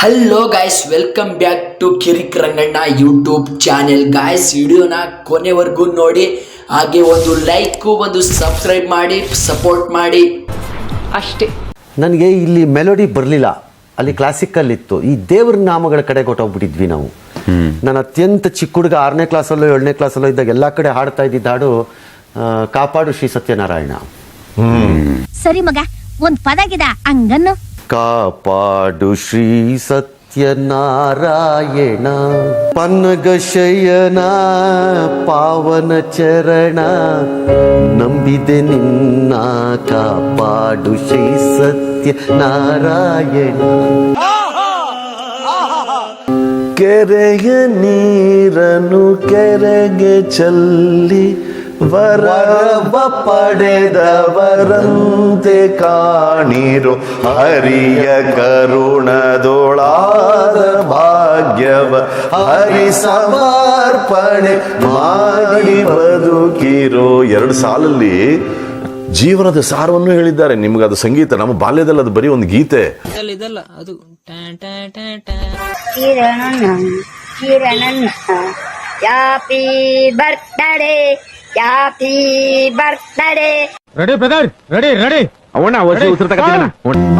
Hello guys, welcome back to Kirik Ranganna YouTube channel. Guys, ವಿಡಿಯೋನ ಕೊನೆವರೆಗೂ ನೋಡಿ, ಹಾಗೆ ಒಂದು ಲೈಕ್ ಒಂದು ಸಬ್ಸ್ಕ್ರೈಬ್ ಮಾಡಿ ಸಪೋರ್ಟ್ ಮಾಡಿ ಅಷ್ಟೇ. ನನಗೆ ಇಲ್ಲಿ ಮೆಲೋಡಿ ಬರಲಿಲ್ಲ, ಅಲ್ಲಿ ಕ್ಲಾಸಿಕಲ್ ಇತ್ತು. ಈ ದೇವ್ರ ನಾಮಗಳ ಕಡೆ ಕೊಟ್ಟೋಗ್ಬಿಟ್ಟಿದ್ವಿ ನಾವು. ನಾನು ಅತ್ಯಂತ ಚಿಕ್ಕ ಹುಡುಗ 6ನೇ ಕ್ಲಾಸಲ್ಲೋ 7ನೇ ಕ್ಲಾಸಲ್ಲೋ ಇದ್ದಾಗ ಎಲ್ಲ ಕಡೆ ಹಾಡ್ತಾ ಇದ್ದಿದ್ದ ಹಾಡು ಕಾಪಾಡು ಶ್ರೀ ಸತ್ಯನಾರಾಯಣ. ಸರಿ ಮಗ, ಒಂದ್ ಪದಾಗಿದ ಹಂಗನ್ನು. ಕಾಪಾಡು ಶ್ರೀ ಸತ್ಯನಾರಾಯಣ ಪನ್ನಗ ಶಯನ ಪಾವನ ಚರಣ, ನಂಬಿದೆ ನಿನ್ನ ಕಾಪಾಡು ಶ್ರೀ ಸತ್ಯನಾರಾಯಣ. ಕೆರೆಯ ನೀರನ್ನು ಕೆರೆಗೆ ಚೆಲ್ಲಿ ವರವ ಪಡೆದವರಂತೆ ಕಾಣಿರು, ಹರಿಯ ಕರುಣದೊಳಾದ ಭಾಗ್ಯವ ಹರಿ ಸಮರ್ಪಣೆ ಮಾಡಿ ಬದುಕಿರೋ. 2 ಸಾಲಲ್ಲಿ ಜೀವನದ ಸಾರವನ್ನು ಹೇಳಿದ್ದಾರೆ. ನಿಮ್ಗೆ ಅದು ಸಂಗೀತ, ನಮ್ಮ ಬಾಲ್ಯದಲ್ಲಿ ಅದು ಬರೀ ಒಂದು ಗೀತೆ. ಇದಲ್ಲ ಅದು happy birthday, happy birthday. Ready brother, ready ready. ಅವಣ್ಣ ಉಸಿರು ತಗೋತೀನ.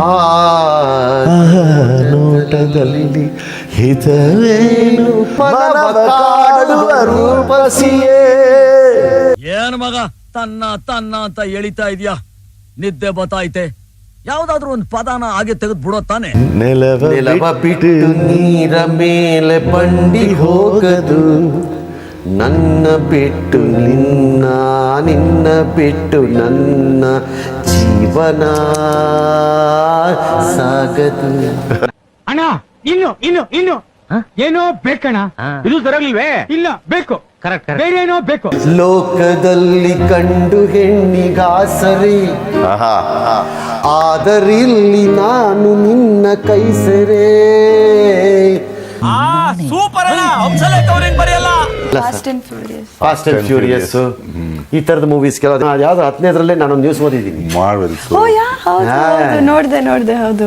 ಆ ನೋಟದಲ್ಲಿ ಹಿತವೇನು ಮನವ ಕಾಡುವ ರೂಪಸಿಯೇ. ಏನ್ ಮಗ ತನ್ನ ತನ್ನ ಅಂತ ಎಳಿತಾ ಇದೀಯಾ? ನಿದ್ದೆ ಬತ್ತಾಯ್ತೆ. ಯಾವ್ದಾದ್ರು ಒಂದು ಪದಾನ ಹಾಗೆ ತೆಗೆದು ಬಿಡೋ ತಾನೆ. ನೆಲವ ಬಿಟ್ಟು ನೀರ ಮೇಲೆ ಬಂಡಿ ಹೋಗದು, ನನ್ನ ಬಿಟ್ಟು ನಿನ್ನ, ನಿನ್ನ ಬಿಟ್ಟು ನನ್ನ ಜೀವನ ಸಾಗದು. ಅಣ್ಣ ಇನ್ನು ಇನ್ನು ಇನ್ನು ಏನೋ ಬೇಕಣ್ಣ. ಇದು ಸರಿಯಾಗಿಲ್ವೇ? ಇಲ್ಲ, ಬೇಕು. ಕರೆಕ್ಟ್ ಬೇರೆ ಏನೋ ಬೇಕು. ಲೋಕದಲ್ಲಿ ಕಂಡು ಹೆಣ್ಣಿಗಾಸರಿ, ಆದರಿಲ್ಲಿ ನಾನು ನಿನ್ನ ಕೈ ಸೆರೆ. ಸೂಪರ್ ಅಣ್ಣ, ಹಂಸಲೇಖ ಅವ್ರೇನ್ ಬರೆಯಲ್ಲ. ಫಾಸ್ಟ್ ಅಂಡ್ ಫ್ಯೂರಿಯಸ್ ಈ ತರದ ಮೂವೀಸ್ ಕೆಲವು ಯಾವ್ದು 10ನೇದ್ರಲ್ಲೇ ನಾನೊಂದು ನ್ಯೂಸ್ ಓದಿದ್ದೀನಿ. ನೋಡ್ದೆ ಹೌದು.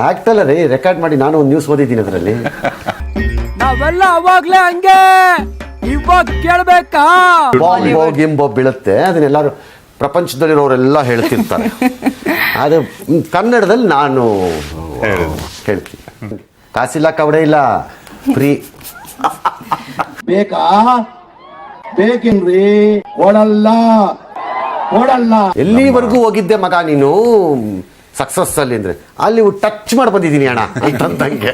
ಆಕ್ಟ್ ಅಲ್ಲ ರೀ, ರೆಕಾರ್ಡ್ ಮಾಡಿ ನಾನು ಒಂದು ನ್ಯೂಸ್ ಓದಿದ್ದೀನಿ ಅದರಲ್ಲಿ. ನಾವೆಲ್ಲ ಅವಾಗ್ಲೇ ಹಂಗೆ, ಇವಾಗ ಕೇಳ್ಬೇಕಾ? ಬಾಂಬೋ ಗಿಂಬೋ ಬೀಳುತ್ತೆ, ಅದನ್ನೆಲ್ಲರೂ ಪ್ರಪಂಚದಲ್ಲಿರೋರೆಲ್ಲ ಹೇಳ್ತಿರ್ತಾರೆ. ಅದು ಕನ್ನಡದಲ್ಲಿ ನಾನು ಹೇಳ್ತೀನಿ. ಕಾಸಿಲ್ಲ, ಕವಡೆ ಇಲ್ಲ, ಫ್ರೀ. ಬೇಕಾ? ಬೇಕೇನ್ರಿ? ಕೊಡಲ್ಲ. ಎಲ್ಲಿವರೆಗೂ ಹೋಗಿದ್ದೆ ಮಗ ನೀನು ಸಕ್ಸಸ್ ಅಲ್ಲಿ ಅಂದ್ರೆ? ಅಲ್ಲಿ ಟಚ್ ಮಾಡಿ ಬಂದಿದ್ದೀನಿ ಅಣ್ಣ ಅಂತಂದಂಗೆ.